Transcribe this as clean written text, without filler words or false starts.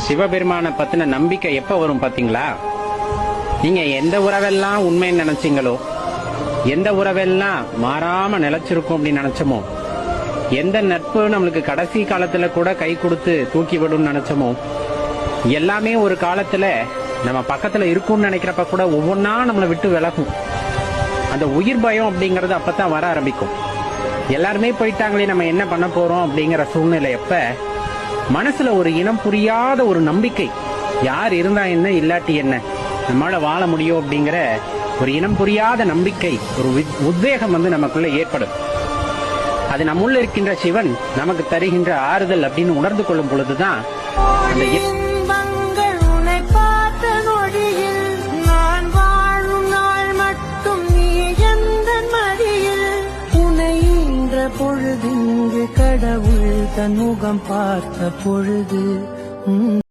சிவபெருமான பத்தின நம்பிக்கை எப்ப வரும் பாத்தீங்களா? நீங்க எந்த உறவெல்லாம் உண்மைன்னு நினைச்சீங்களோ, எந்த உறவெல்லாம் மாறாம நிலைச்சிருக்கும் அப்படின்னு நினைச்சோமோ, எந்த நட்பு நம்மளுக்கு கடைசி காலத்துல கூட கை கொடுத்து தூக்கி விடும் நினைச்சோமோ, எல்லாமே ஒரு காலத்துல நம்ம பக்கத்துல இருக்கும்னு நினைக்கிறப்ப கூட ஒவ்வொன்னா நம்மளை விட்டு விலகும். அந்த உயிர் பயம் அப்படிங்கறது அப்பதான் வர ஆரம்பிக்கும். எல்லாருமே போயிட்டாங்களே, நம்ம என்ன பண்ண போறோம் அப்படிங்கிற சூழ்நிலை எப்ப மனசுல ஒரு இனம் புரியாத ஒரு நம்பிக்கை, யார் இருந்தா என்ன இல்லாட்டி என்ன, நம்மளால வாழ முடியும் அப்படிங்கிற ஒரு இனம் புரியாத நம்பிக்கை, ஒரு உத்வேகம் நமக்குள்ள ஏற்படும். அது நம்முள்ள இருக்கின்ற சிவன் நமக்கு தருகின்ற ஆறுதல் அப்படின்னு உணர்ந்து கொள்ளும் பொழுதுதான் அந்த பொழுது கடவுள் தன் முகம் பார்த்த பொழுது